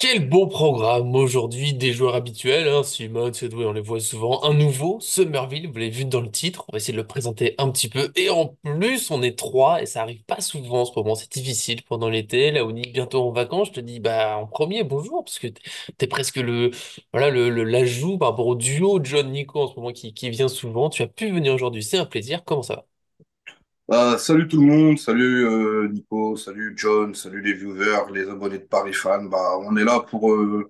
Quel beau programme aujourd'hui des joueurs habituels, hein. Simon, Sedway, on les voit souvent. Un nouveau, Somerville, vous l'avez vu dans le titre. On va essayer de le présenter un petit peu. Et en plus, on est trois et ça arrive pas souvent en ce moment. C'est difficile pendant l'été. Là, on est bientôt en vacances. Je te dis, bah, en premier, bonjour, parce que t'es presque voilà, l'ajout par rapport au duo John Nico en ce moment qui vient souvent. Tu as pu venir aujourd'hui. C'est un plaisir. Comment ça va? Salut tout le monde, salut Nico, salut John, salut les viewers, les abonnés de Paris Fan. On est là pour une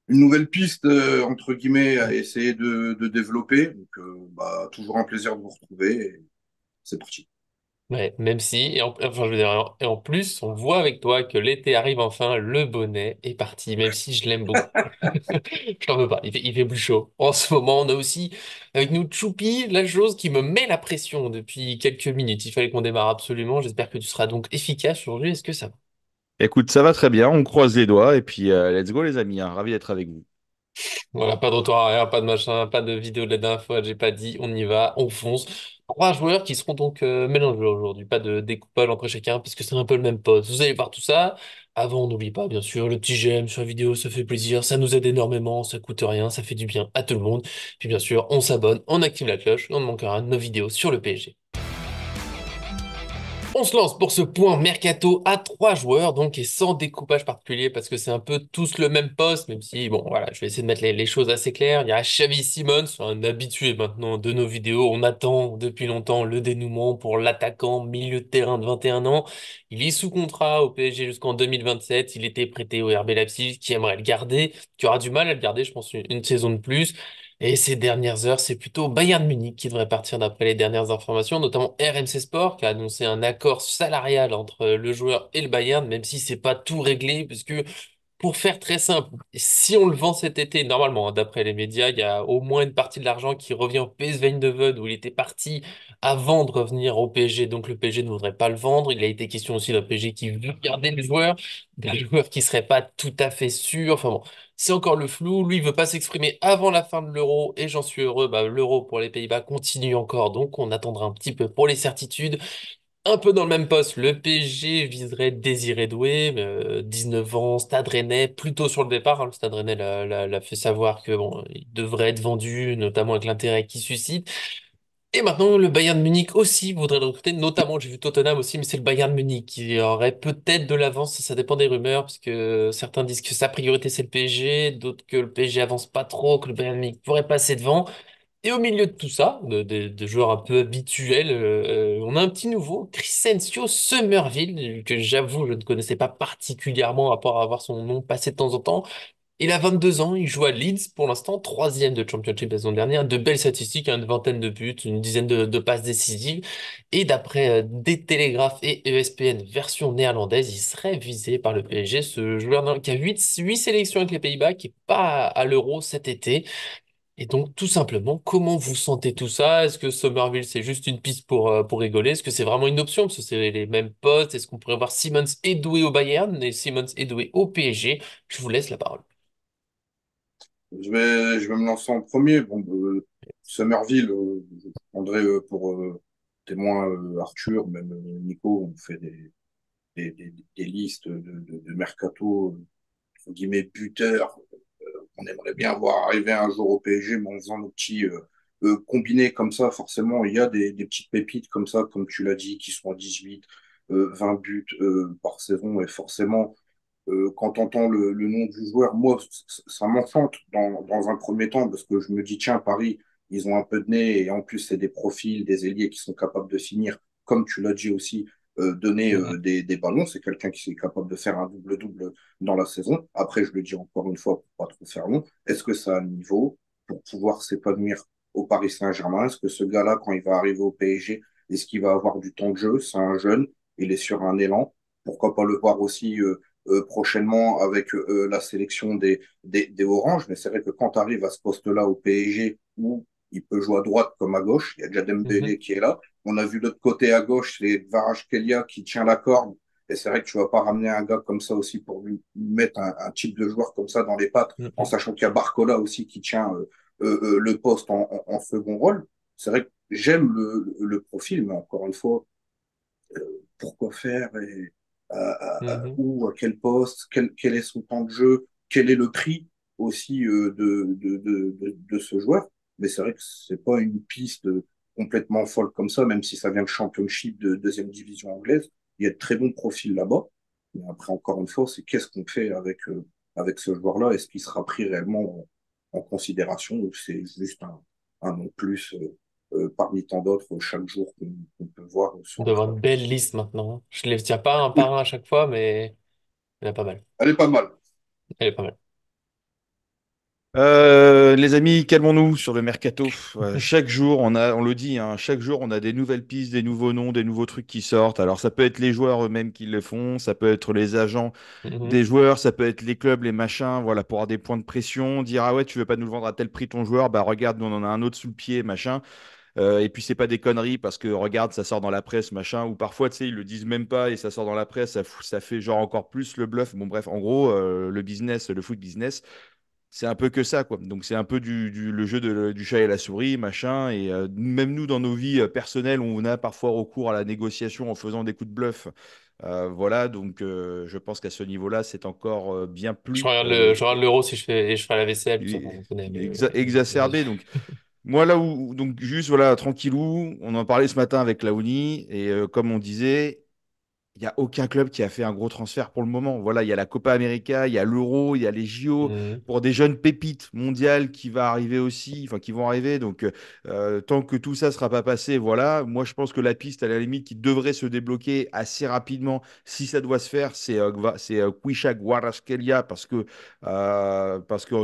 nouvelle piste, entre guillemets, à essayer de développer. Toujours un plaisir de vous retrouver et c'est parti. Ouais, même si, enfin, je veux dire, et en plus, on voit avec toi que l'été arrive enfin, le bonnet est parti, même si je l'aime beaucoup. Je t'en veux pas, il fait plus chaud. En ce moment, on a aussi avec nous Choupi, la chose qui me met la pression depuis quelques minutes. Il fallait qu'on démarre absolument. J'espère que tu seras donc efficace aujourd'hui. Est-ce que ça va? Écoute, ça va très bien, on croise les doigts et puis let's go les amis, hein, ravi d'être avec vous. Voilà, pas de retour arrière, pas de machin, pas de vidéo de la dernière fois, j'ai pas dit, on y va, on fonce. Trois joueurs qui seront donc mélangés aujourd'hui, pas de découpage entre chacun, puisque c'est un peu le même poste. Vous allez voir tout ça. Avant, n'oublie pas, bien sûr, le petit j'aime sur la vidéo, ça fait plaisir, ça nous aide énormément, ça coûte rien, ça fait du bien à tout le monde. Puis bien sûr, on s'abonne, on active la cloche, on ne manquera de nos vidéos sur le PSG. On se lance pour ce point mercato à trois joueurs, donc et sans découpage particulier parce que c'est un peu tous le même poste, même si, bon, voilà, je vais essayer de mettre les choses assez claires. Il y a Xavi Simons, un habitué maintenant de nos vidéos. On attend depuis longtemps le dénouement pour l'attaquant milieu de terrain de 21 ans. Il est sous contrat au PSG jusqu'en 2027. Il était prêté au RB Leipzig, qui aimerait le garder, qui aura du mal à le garder, je pense, une saison de plus. Et ces dernières heures, c'est plutôt Bayern Munich qui devrait partir d'après les dernières informations, notamment RMC Sport qui a annoncé un accord salarial entre le joueur et le Bayern, même si c'est pas tout réglé, puisque pour faire très simple, si on le vend cet été, normalement, hein, d'après les médias, il y a au moins une partie de l'argent qui revient au PSV Eindhoven où il était parti avant de revenir au PSG, donc le PSG ne voudrait pas le vendre. Il a été question aussi d'un PSG qui veut garder le joueur, d'un joueur qui serait pas tout à fait sûr. Enfin bon, c'est encore le flou. Lui, il veut pas s'exprimer avant la fin de l'Euro et j'en suis heureux. Bah, l'Euro pour les Pays-Bas continue encore, donc on attendra un petit peu pour les certitudes. Un peu dans le même poste, le PSG viserait Désiré Doué, 19 ans, Stade Rennais, plutôt sur le départ, hein. Le Stade Rennais l'a fait savoir que bon, il devrait être vendu, notamment avec l'intérêt qu'il suscite. Et maintenant, le Bayern Munich aussi voudrait le recruter, notamment, j'ai vu Tottenham aussi, mais c'est le Bayern Munich qui aurait peut-être de l'avance, ça dépend des rumeurs, parce que certains disent que sa priorité c'est le PSG, d'autres que le PSG avance pas trop, que le Bayern Munich pourrait passer devant. Et au milieu de tout ça, de joueurs un peu habituels, on a un petit nouveau, Crescencio Summerville, que j'avoue, je ne connaissais pas particulièrement à part avoir son nom passé de temps en temps. Il a 22 ans, il joue à Leeds pour l'instant, troisième de Championship la saison dernière, de belles statistiques, hein, une vingtaine de buts, une dizaine de passes décisives. Et d'après des Télégraphes et ESPN version néerlandaise, il serait visé par le PSG, ce joueur qui a huit sélections avec les Pays-Bas, qui est pas à l'Euro cet été. Et donc, tout simplement, comment vous sentez tout ça? Est-ce que Somerville, c'est juste une piste pour rigoler? Est-ce que c'est vraiment une option? Parce que c'est les mêmes postes. Est-ce qu'on pourrait voir Simmons et Doué au Bayern et Simmons et Doué au PSG? Je vous laisse la parole. Je vais me lancer en premier. Somerville, je prendrai pour témoin Arthur, même Nico, on fait des listes de mercato, entre guillemets, buteurs. On aimerait bien voir arriver un jour au PSG, mais en faisant nos petits combinés comme ça, forcément, il y a des petites pépites comme ça, comme tu l'as dit, qui sont à 18, 20 buts par saison. Et forcément, quand on entend le nom du joueur, moi, ça m'enchante dans un premier temps, parce que je me dis, tiens, Paris, ils ont un peu de nez, et en plus, c'est des profils, des ailiers qui sont capables de finir, comme tu l'as dit aussi, donner Mhm. des ballons. C'est quelqu'un qui est capable de faire un double-double dans la saison. Après, je le dis encore une fois, pour pas trop faire long, est-ce que ça a le niveau pour pouvoir s'épanouir au Paris Saint-Germain? Est-ce que ce gars-là, quand il va arriver au PSG, est-ce qu'il va avoir du temps de jeu? C'est un jeune, il est sur un élan. Pourquoi pas le voir aussi prochainement avec la sélection des Oranges. Mais c'est vrai que quand tu arrives à ce poste-là au PSG, où il peut jouer à droite comme à gauche, il y a déjà Mhm. Dembélé qui est là. On a vu de l'autre côté à gauche, c'est Kvaratskhelia qui tient la corde. Et c'est vrai que tu vas pas ramener un gars comme ça aussi pour lui mettre un type de joueur comme ça dans les pattes, en Mhm. sachant qu'il y a Barcola aussi qui tient le poste en second rôle. C'est vrai que j'aime le profil, mais encore une fois, pourquoi faire et Mhm. où, à quel poste, quel est son temps de jeu. quel est le prix aussi de ce joueur. Mais c'est vrai que c'est pas une piste complètement folle comme ça, même si ça vient de Championship de deuxième division anglaise. Il y a de très bons profils là-bas. Mais après, encore une fois, c'est qu'est-ce qu'on fait avec ce joueur-là? Est-ce qu'il sera pris réellement en considération ou c'est juste un nom plus parmi tant d'autres chaque jour qu'on peut voir On sur doit le avoir terrain? une belle liste maintenant. Je ne les tiens pas un Oui, par un à chaque fois, mais il y en a pas mal. elle est pas mal. Elle est pas mal. Les amis, calmons-nous sur le mercato. Chaque jour, on le dit, hein, chaque jour, on a des nouvelles pistes, des nouveaux noms, des nouveaux trucs qui sortent. Alors, ça peut être les joueurs eux-mêmes qui le font, ça peut être les agents Mhm. des joueurs, ça peut être les clubs, les machins, voilà, pour avoir des points de pression, dire ah ouais, tu veux pas nous le vendre à tel prix ton joueur, bah regarde, nous on en a un autre sous le pied, machin. Et puis c'est pas des conneries parce que regarde, ça sort dans la presse, machin, ou parfois tu sais, ils le disent même pas et ça sort dans la presse, ça fait genre encore plus le bluff. Bon, bref, en gros, le business, le foot business. C'est un peu que ça, quoi. Donc, c'est un peu le jeu du chat et la souris, machin. Et même nous, dans nos vies personnelles, on a parfois recours à la négociation en faisant des coups de bluff. Voilà, donc je pense qu'à ce niveau-là, c'est encore bien plus Je regarde l'euro si je fais la vaisselle, tout ça. Enfin, on connaît le exacerbé. Donc, moi, là où, donc, juste, voilà, tranquillou, on en parlait ce matin avec Laouni. Et comme on disait, il n'y a aucun club qui a fait un gros transfert pour le moment. Voilà, il y a la Copa América, il y a l'Euro, il y a les JO Mhm. pour des jeunes pépites mondiales qui va arriver aussi, enfin qui vont arriver. Donc, tant que tout ça ne sera pas passé, voilà, moi je pense que la piste à la limite qui devrait se débloquer assez rapidement, si ça doit se faire, c'est Kwisha Kvaratskhelia parce que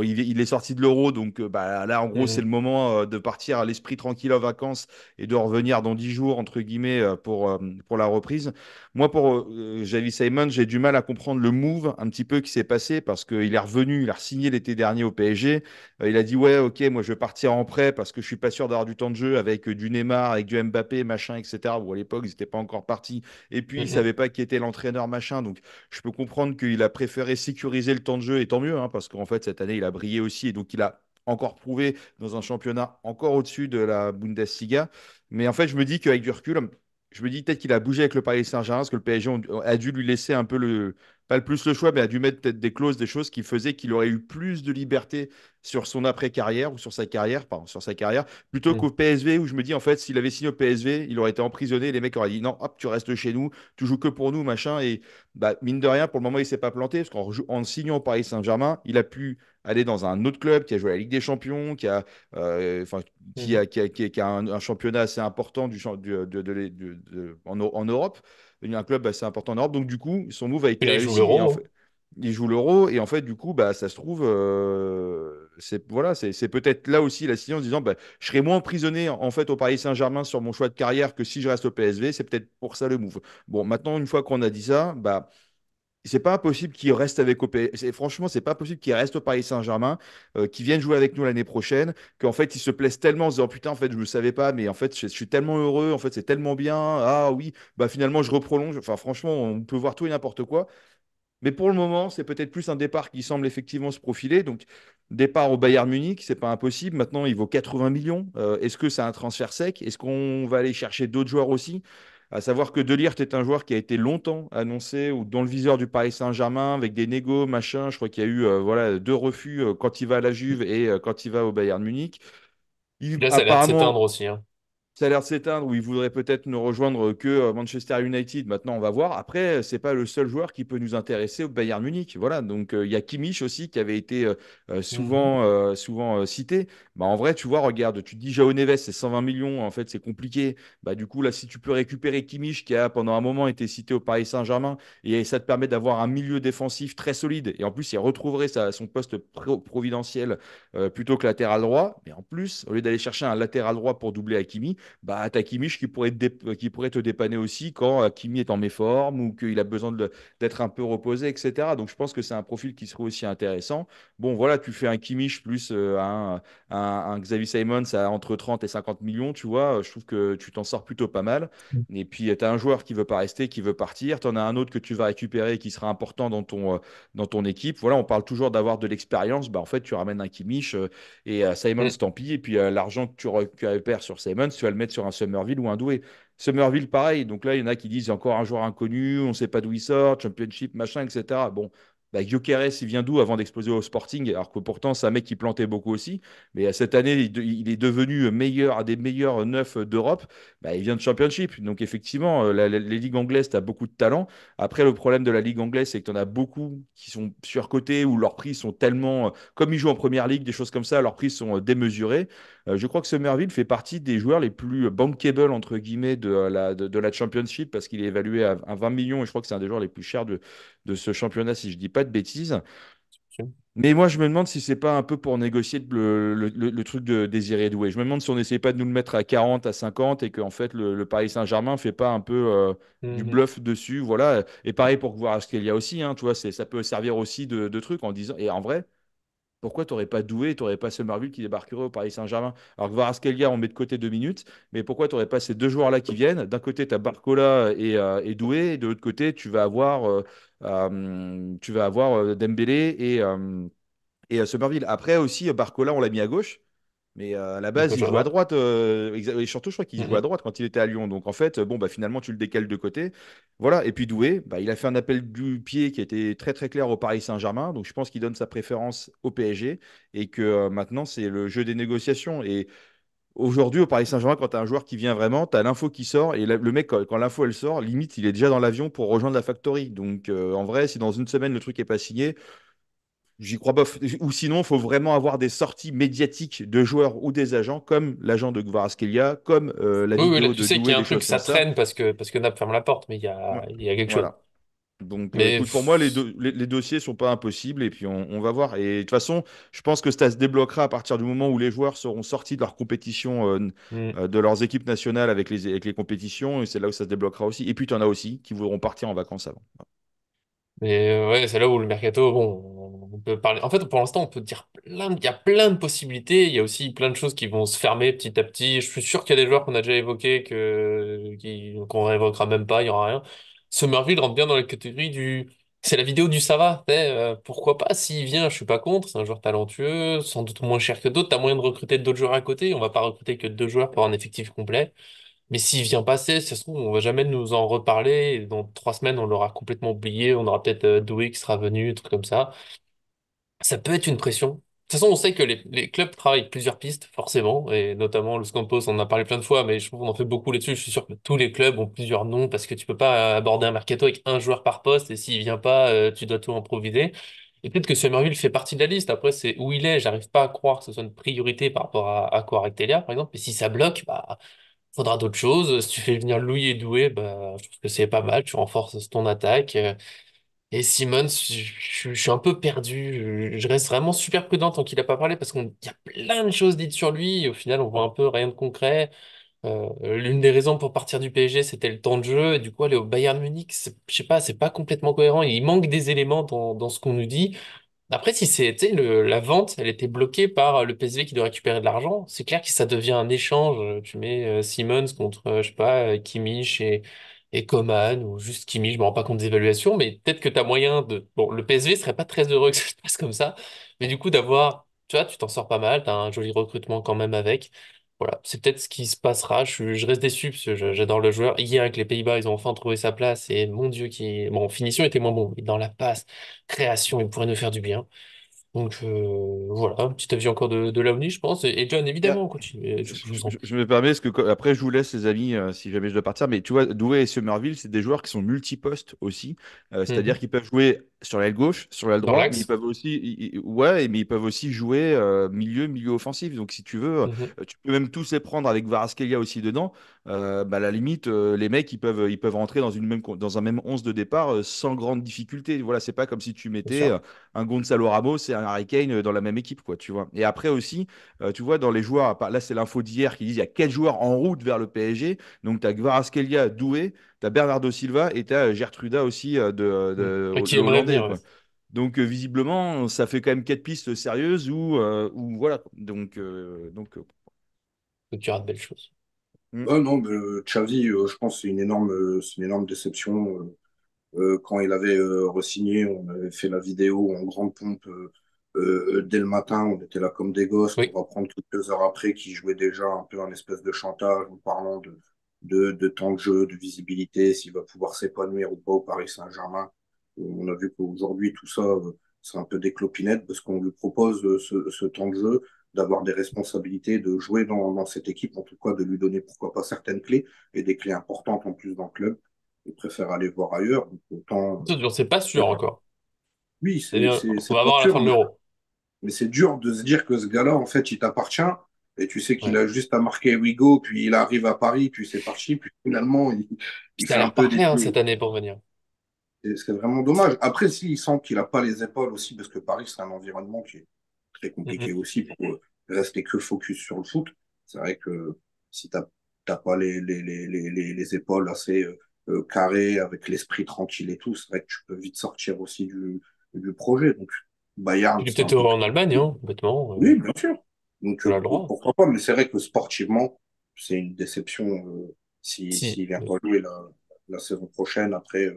il est sorti de l'Euro. Donc, bah, là, en gros, c'est Mhm. le moment de partir à l'esprit tranquille en vacances et de revenir dans 10 jours, entre guillemets, pour la reprise. Moi, pour Javi Simon, j'ai du mal à comprendre le move un petit peu qui s'est passé parce qu'il est revenu, il a signé l'été dernier au PSG. Il a dit, ouais, ok, moi je vais partir en prêt parce que je suis pas sûr d'avoir du temps de jeu avec du Neymar, avec du Mbappé, machin, etc. Bon, à l'époque, ils n'étaient pas encore partis. Et puis, il Mhm. savait pas qui était l'entraîneur, machin. Donc, je peux comprendre qu'il a préféré sécuriser le temps de jeu et tant mieux, hein, parce qu'en fait, cette année, il a brillé aussi et donc il a encore prouvé dans un championnat encore au-dessus de la Bundesliga. Mais en fait, je me dis qu'avec du recul, je me dis peut-être qu'il a bougé avec le Paris Saint-Germain, parce que le PSG a dû lui laisser un peu pas le plus le choix, mais a dû mettre peut-être des clauses, des choses qui faisaient qu'il aurait eu plus de liberté sur son après-carrière ou sur sa carrière, pardon, sur sa carrière, plutôt qu'au Mhm. PSV où je me dis en fait, s'il avait signé au PSV, il aurait été emprisonné, les mecs auraient dit non, hop, tu restes chez nous, tu joues que pour nous, machin. Et bah, mine de rien, pour le moment, il s'est pas planté, parce en signant au Paris Saint-Germain, il a pu aller dans un autre club qui a joué à la Ligue des Champions, enfin, Mhm. qui a un championnat assez important en Europe. Il y a un club assez important en Europe. Donc, du coup, son move a Et été là, il joue réussi. Et en l'euro, hein. fait, il joue l'Euro. Et en fait, du coup, bah, ça se trouve, voilà, c'est peut-être là aussi la signé en se disant bah, je serai moins emprisonné en fait au Paris Saint-Germain sur mon choix de carrière que si je reste au PSV. C'est peut-être pour ça le move. Bon, maintenant, une fois qu'on a dit ça, bah, c'est pas impossible qu'il reste avec Franchement, c'est pas impossible qu'il reste au Paris Saint-Germain, qu'il vienne jouer avec nous l'année prochaine, qu'en fait, il se plaise tellement en se disant putain, en fait, je ne savais pas, mais en fait, je suis tellement heureux, en fait, c'est tellement bien. Ah oui, bah finalement, je reprolonge. Enfin, franchement, on peut voir tout et n'importe quoi. Mais pour le moment, c'est peut-être plus un départ qui semble effectivement se profiler. Donc, départ au Bayern Munich, c'est pas impossible. Maintenant, il vaut 80 millions. Est-ce que c'est un transfert sec? Est-ce qu'on va aller chercher d'autres joueurs aussi? À savoir que De Ligt est un joueur qui a été longtemps annoncé ou dans le viseur du Paris Saint-Germain avec des négos, machin. Je crois qu'il y a eu voilà, deux refus quand il va à la Juve et quand il va au Bayern Munich. Puis là, ça a l'air de s'éteindre Apparemment, aussi, hein. ça a l'air de s'éteindre ou il voudrait peut-être ne rejoindre que Manchester United. Maintenant, on va voir. Après, c'est pas le seul joueur qui peut nous intéresser au Bayern Munich. Voilà. Donc, il y a Kimmich aussi qui avait été Mhm. souvent cité. Bah, en vrai, tu vois, regarde, tu te dis João Neves, c'est 120 millions. En fait, c'est compliqué. Bah, du coup, là, si tu peux récupérer Kimmich qui a pendant un moment été cité au Paris Saint-Germain et ça te permet d'avoir un milieu défensif très solide. Et en plus, il retrouverait son poste providentiel plutôt que latéral droit. Mais en plus, au lieu d'aller chercher un latéral droit pour doubler Hakimi, bah, t'as Kimmich qui pourrait te dépanner aussi quand Kimi est en méforme ou qu'il a besoin d'être un peu reposé, etc. Donc je pense que c'est un profil qui serait aussi intéressant. Bon, voilà, tu fais un Kimmich plus un Xavi Simons à entre 30 et 50 millions, tu vois, je trouve que tu t'en sors plutôt pas mal. Et puis, tu as un joueur qui veut pas rester, qui veut partir. Tu en as un autre que tu vas récupérer qui sera important dans ton équipe. Voilà, on parle toujours d'avoir de l'expérience. Bah, en fait, tu ramènes un Kimmich et Simons, Mhm. tant pis. Et puis, l'argent que tu récupères sur Simons, tu vas le mettre sur un Summerville ou un Doué. Summerville, pareil. Donc là, il y en a qui disent il y a encore un joueur inconnu, on ne sait pas d'où il sort, Championship, machin, etc. Bon, Bah, Gyökeres, il vient d'où avant d'exploser au Sporting? Alors que pourtant, c'est un mec qui plantait beaucoup aussi. Mais cette année, il est devenu meilleur, un des meilleurs neufs d'Europe. Bah, il vient de Championship. Donc, effectivement, les ligues anglaises, tu as beaucoup de talent. Après, le problème de la Ligue anglaise, c'est que tu en as beaucoup qui sont surcotés ou leurs prix sont tellement. Comme ils jouent en première ligue, des choses comme ça, leurs prix sont démesurés. Je crois que Somerville fait partie des joueurs les plus bankable, entre guillemets, de la Championship parce qu'il est évalué à 20 millions et je crois que c'est un des joueurs les plus chers de ce championnat, si je dis pas de bêtises. Mais moi, je me demande si c'est pas un peu pour négocier le truc de Désiré Doué. Je me demande si on n'essaie pas de nous le mettre à 40, à 50 et qu'en fait, le Paris Saint-Germain fait pas un peu du Mhm. bluff dessus. Voilà. Et pareil pour Kvaratskhelia aussi. Hein, tu vois, ça peut servir aussi de truc en disant. Et en vrai, pourquoi tu n'aurais pas Doué, tu n'aurais pas Somerville qui débarquerait au Paris Saint-Germain? Alors que Kvaratskhelia, on met de côté 2 minutes, mais pourquoi tu n'aurais pas ces deux joueurs-là qui viennent? D'un côté, tu as Barcola et Doué, et de l'autre côté, tu vas avoir Dembélé et Somerville. Après aussi, Barcola, on l'a mis à gauche. Mais à la Donc, base, il je jouait à droite. droite. Et surtout, je crois qu'il jouait à Mhm. droite quand il était à Lyon. Donc en fait, bon, bah, finalement, tu le décales de côté. Voilà. Et puis Doué, bah, il a fait un appel du pied qui était très très clair au Paris Saint-Germain. Donc je pense qu'il donne sa préférence au PSG et que maintenant, c'est le jeu des négociations. Et aujourd'hui, au Paris Saint-Germain, quand tu as un joueur qui vient vraiment, tu as l'info qui sort. Et le mec, quand l'info elle sort, limite, il est déjà dans l'avion pour rejoindre la factory. Donc en vrai, si dans une semaine, le truc est pas signé, j'y crois pas. Ou sinon, il faut vraiment avoir des sorties médiatiques de joueurs ou des agents, comme l'agent de Kvaratskhelia, comme la Oui, oui, là, vidéo tu de sais qu'il y Doué, a un des truc, choses ça comme ça. traîne parce que Naples ferme la porte, mais Ouais. il y a quelque chose. Voilà. Donc, Mais écoute, pour moi, les dossiers sont pas impossibles et puis on va voir. Et de toute façon, je pense que ça se débloquera à partir du moment où les joueurs seront sortis de leur compétition, de leurs équipes nationales avec les compétitions. Et c'est là où ça se débloquera aussi. Et puis, tu en as aussi qui voudront partir en vacances avant. Ouais, c'est là où le mercato, bon, on peut parler. En fait, pour l'instant, on peut dire il y a plein de possibilités. Il y a aussi plein de choses qui vont se fermer petit à petit. Je suis sûr qu'il y a des joueurs qu'on a déjà évoqués qu'on réévoquera même pas. Il y aura rien. Somerville rentre bien dans la catégorie c'est la vidéo du ça va. Pourquoi pas? S'il vient, je suis pas contre. C'est un joueur talentueux, sans doute moins cher que d'autres. T'as moyen de recruter d'autres joueurs à côté. On va pas recruter que deux joueurs pour un effectif complet. Mais s'il vient passer, ça se trouve, on va jamais nous en reparler. Et dans 3 semaines, on l'aura complètement oublié. On aura peut-être Doué qui sera venu, un truc comme ça. Ça peut être une pression. De toute façon, on sait que les clubs travaillent plusieurs pistes, forcément. Et notamment, le Campos, on en a parlé plein de fois, mais je trouve qu'on en fait beaucoup là-dessus. Je suis sûr que tous les clubs ont plusieurs noms parce que tu peux pas aborder un mercato avec un joueur par poste. Et s'il vient pas, tu dois tout improviser. Et peut-être que Somerville fait partie de la liste. Après, c'est où il est. J'arrive pas à croire que ce soit une priorité par rapport à Kvaratskhelia, par exemple. Et si ça bloque, bah, faudra d'autres choses. Si tu fais venir Louis et Doué, bah, je trouve que c'est pas mal. Tu renforces ton attaque. Et Simmons, je suis un peu perdu. Je reste vraiment super prudent tant qu'il a pas parlé parce qu'il y a plein de choses dites sur lui. Et au final, on voit un peu rien de concret. L'une des raisons pour partir du PSG, c'était le temps de jeu. Et du coup, aller au Bayern Munich, je sais pas, c'est pas complètement cohérent. Il manque des éléments dans ce qu'on nous dit. Après, si c'est, tu sais, la vente, elle était bloquée par le PSV qui doit récupérer de l'argent, c'est clair que ça devient un échange. Tu mets Simmons contre, je sais pas, Kimmich et Coman, ou juste Kimmich, je me rends pas compte des évaluations, mais peut-être que tu as moyen de. Bon, le PSV serait pas très heureux que ça se passe comme ça, mais du coup, d'avoir, tu vois, tu t'en sors pas mal, tu as un joli recrutement quand même avec. Voilà, c'est peut-être ce qui se passera. Je reste déçu parce que j'adore le joueur. Hier, avec les Pays-Bas, ils ont enfin trouvé sa place et mon Dieu, bon, finition était moins bon, mais dans la passe, création, il pourrait nous faire du bien. Donc voilà, un petit avis encore de Laoni, je pense. Et John, évidemment, continuez, je vous en prie. Je me permets, parce que après, je vous laisse, les amis, si jamais je dois partir. Mais tu vois, Doué et Somerville, c'est des joueurs qui sont multipostes aussi. C'est-à-dire Mhm. qu'ils peuvent jouer sur l'aile gauche, sur l'aile Dans droite, mais ils l'axe. peuvent aussi, ouais, mais ils peuvent aussi jouer milieu offensif. Donc, si tu veux, Mhm. tu peux même tous les prendre avec Kvaratskhelia aussi dedans. Bah, à la limite, les mecs, ils peuvent rentrer dans un même 11 de départ sans grande difficulté. Voilà, c'est pas comme si tu Bien mettais sûr. un Gonzalo Ramos et un Harry Kane dans la même équipe, quoi, tu vois. Et après aussi, tu vois, dans les joueurs, là, c'est l'info d'hier qui dit il y a 4 joueurs en route vers le PSG. Donc, tu as Kvaratskhelia, Doué, tu as Bernardo Silva et tu as Gertruda aussi, Mhm. Et qui le aimerait Hollandais, venir, ouais. quoi. Donc, visiblement, ça fait quand même 4 pistes sérieuses où voilà. Donc tu y aura de belles choses. Hmm. Non, mais, Xavi, je pense que c'est une énorme déception. Quand il avait re-signé, on avait fait la vidéo en grande pompe dès le matin. On était là comme des gosses Oui, pour apprendre quelques heures après qu'il jouait déjà un peu un espèce de chantage en parlant de temps de jeu, de visibilité, s'il va pouvoir s'épanouir ou pas au Paris Saint-Germain. On a vu qu'aujourd'hui, tout ça, c'est un peu des clopinettes parce qu'on lui propose ce temps de jeu, d'avoir des responsabilités, de jouer dans cette équipe, en tout cas de lui donner pourquoi pas certaines clés et des clés importantes en plus dans le club. Il préfère aller voir ailleurs. Donc, autant, C'est pas sûr encore. oui, On c'est va pas voir à la fin sûr, de l'Euro. mais c'est dur de se dire que ce gars-là, en fait, il t'appartient et tu sais qu'il Ouais. a juste à marquer We Go, puis il arrive à Paris, puis c'est parti, puis finalement, Puis il ça a fait un l'air peu des parfait hein, jeux. cette année pour venir. Et c'est vraiment dommage. Après, s'il sent qu'il n'a pas les épaules aussi, parce que Paris, c'est un environnement qui est très compliqué Mhm. aussi pour rester que focus sur le foot. C'est vrai que si tu n'as pas les épaules assez carrées, avec l'esprit tranquille et tout, c'est vrai que tu peux vite sortir aussi du projet. Donc, Bayern, Il est c'est un peut-être peu heureux plus en Allemagne, hein, bêtement. oui, bien sûr. Donc, Il a le droit. pourquoi pas, mais c'est vrai que sportivement, c'est une déception Si. s'il vient pas jouer la saison prochaine. Après,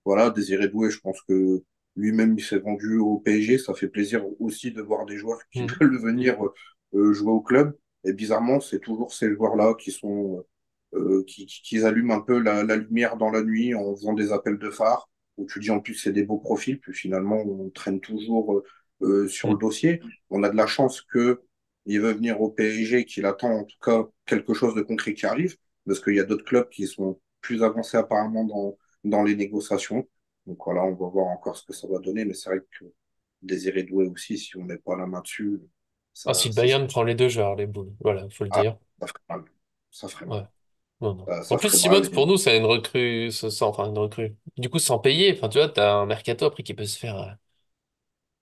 voilà, Désiré Doué, je pense que lui-même, il s'est vendu au PSG. Ça fait plaisir aussi de voir des joueurs qui Mhm. veulent venir jouer au club. Et bizarrement, c'est toujours ces joueurs-là qui sont qui allument un peu la lumière dans la nuit en faisant des appels de phare, où tu dis en plus c'est des beaux profils, puis finalement on traîne toujours sur le Mhm. dossier. On a de la chance que il veut venir au PSG, qu'il attend en tout cas quelque chose de concret qui arrive, parce qu'il y a d'autres clubs qui sont plus avancés apparemment dans les négociations. Donc voilà, on va voir encore ce que ça va donner, mais c'est vrai que Désiré Doué aussi, si on met pas la main dessus, Ah, si ça, le c'est, Bayern prend les deux genres, les boules. Voilà, faut le ah, dire. ça ferait mal. Ça ferait mal. Ouais. Non, non. En Ça plus, ferait mal. Simmons, pour nous, c'est une recrue, enfin, une recrue. Du coup, sans payer, enfin, tu vois, t'as un mercato après qui peut se faire.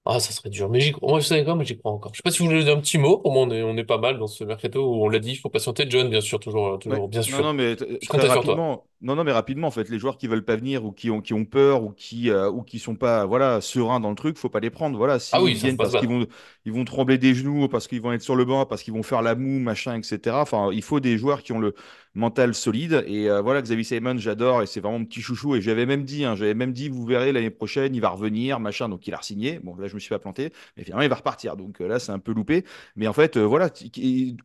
Ah, ça serait dur. Mais j'y crois. Moi, je sais quoi, mais j'y crois encore. Je sais pas si vous voulez dire un petit mot. Pour moi, on est pas mal dans ce mercato où on l'a dit, il faut patienter. John, bien sûr, toujours, Ouais. toujours, bien Non, sûr. non, mais Je très comptais sur toi. rapidement. Non, non, mais rapidement, en fait, les joueurs qui veulent pas venir ou qui ont peur ou qui sont pas, voilà, sereins dans le truc, faut pas les prendre. Voilà, Ah s'ils oui, ça faut viennent pas se parce battre. ils vont trembler des genoux, parce qu'ils vont être sur le banc, parce qu'ils vont faire la moue, machin, etc. Enfin, il faut des joueurs qui ont le mental solide. Et voilà, Xavier Simon, j'adore et c'est vraiment mon petit chouchou. Et j'avais même dit, vous verrez l'année prochaine, il va revenir, machin. Donc il a signé. Bon, là, je me suis pas planté, mais finalement, il va repartir. Donc là, c'est un peu loupé. Mais en fait, voilà,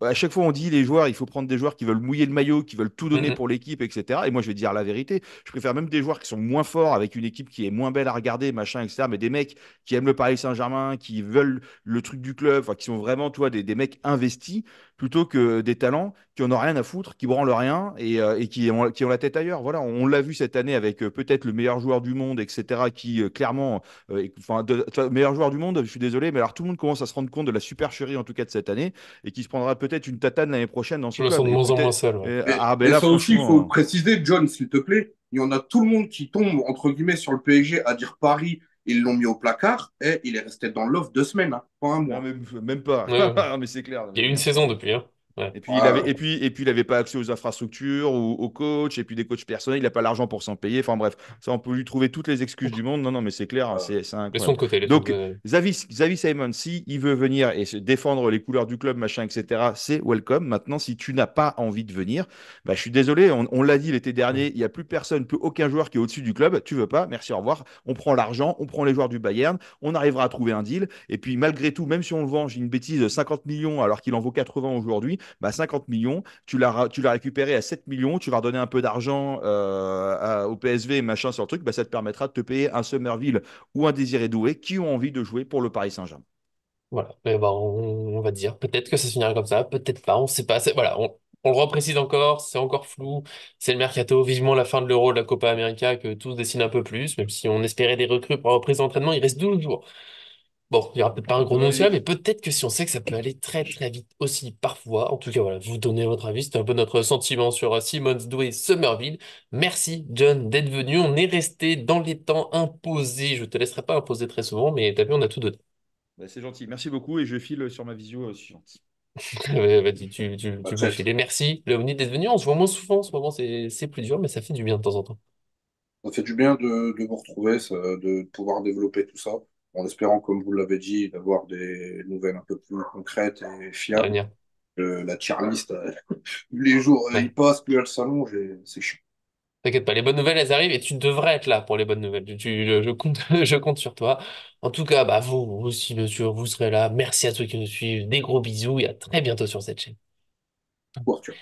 à chaque fois on dit les joueurs, il faut prendre des joueurs qui veulent mouiller le maillot, qui veulent tout donner Mhm. pour l'équipe, etc. Et moi, je vais dire la vérité. Je préfère même des joueurs qui sont moins forts avec une équipe qui est moins belle à regarder, machin, etc. Mais des mecs qui aiment le Paris Saint-Germain, qui veulent le truc du club, enfin, qui sont vraiment, toi, des mecs investis, plutôt que des talents qui en ont rien à foutre, qui branlent rien et qui ont la tête ailleurs. Voilà, on l'a vu cette année avec peut-être le meilleur joueur du monde, etc. Qui clairement, enfin, meilleur joueur du monde, je suis désolé, mais alors tout le monde commence à se rendre compte de la supercherie en tout cas de cette année et qui se prendra peut-être une tatane l'année prochaine dans ce Je me sens club. de Et moins en moins peut-être, seul, ouais. ah ben Et là, ça aussi, il faut le franchement, préciser, John, s'il te plaît. Il y en a tout le monde qui tombe, entre guillemets, sur le PSG à dire Paris, ils l'ont mis au placard, et il est resté dans l'offre 2 semaines, hein, pas un non, mois. même pas. Ouais. Mais c'est clair, Il y a eu une bien sûr. saison depuis, hein. Ouais. Ah, Et puis il avait pas accès aux infrastructures, aux coachs, et puis des coachs personnels, il a pas l'argent pour s'en payer. Enfin bref, ça on peut lui trouver toutes les excuses du monde. Non, non, mais c'est clair, hein, ah, c'est Laissons incroyable. de côté, laissons de Donc côté. Xavi Simon, si il veut venir et se défendre les couleurs du club, machin, etc., c'est welcome. Maintenant, si tu n'as pas envie de venir, bah, je suis désolé, on l'a dit l'été dernier, il n'y a plus personne, plus aucun joueur qui est au-dessus du club. Tu veux pas, merci, au revoir. On prend l'argent, on prend les joueurs du Bayern, on arrivera à trouver un deal. Et puis malgré tout, même si on le vend, j'ai une bêtise, 50 millions alors qu'il en vaut 80 aujourd'hui, bah 50 millions, tu l'as récupéré à 7 millions, tu vas redonner un peu d'argent au PSV, machin sur le truc, bah, ça te permettra de te payer un Somerville ou un Désiré Doué qui ont envie de jouer pour le Paris Saint-Germain. Voilà. Eh ben, on va dire. Peut-être que ça se finira comme ça, peut-être pas, on sait pas. Voilà, on le reprécise encore, c'est encore flou. C'est le mercato, vivement la fin de l'Euro, de la Copa América, que tout se dessine un peu plus, même si on espérait des recrues pour la reprise d'entraînement, il reste 12 jours. Bon, il n'y aura peut-être pas un gros nom ouais, mais peut-être que si on sait que ça peut aller très très vite aussi, parfois. En tout cas, voilà, vous donnez votre avis. C'était un peu notre sentiment sur Simmons, Doué, Somerville. Merci, John, d'être venu. On est resté dans les temps imposés. Je te laisserai pas imposer très souvent, mais t'as vu, on a tout donné. Bah, c'est gentil, merci beaucoup et je file sur ma visio suivante. Vas-y, à tu peux traite. filer. Merci, Léonie, d'être venu. On se voit moins souvent en ce moment, c'est plus dur, mais ça fait du bien de temps en temps. Ça fait du bien de vous retrouver, de pouvoir développer tout ça, en espérant, comme vous l'avez dit, d'avoir des nouvelles un peu plus concrètes et À fiables. venir. La tier list, les jours, ils Ouais. passent, plus elle s'allonge, et c'est chiant. T'inquiète pas, les bonnes nouvelles, elles arrivent et tu devrais être là pour les bonnes nouvelles. Je compte, je compte sur toi. En tout cas, bah, vous aussi, bien sûr, vous serez là. Merci à ceux qui nous suivent. Des gros bisous et à très bientôt sur cette chaîne. Tout, Arthur.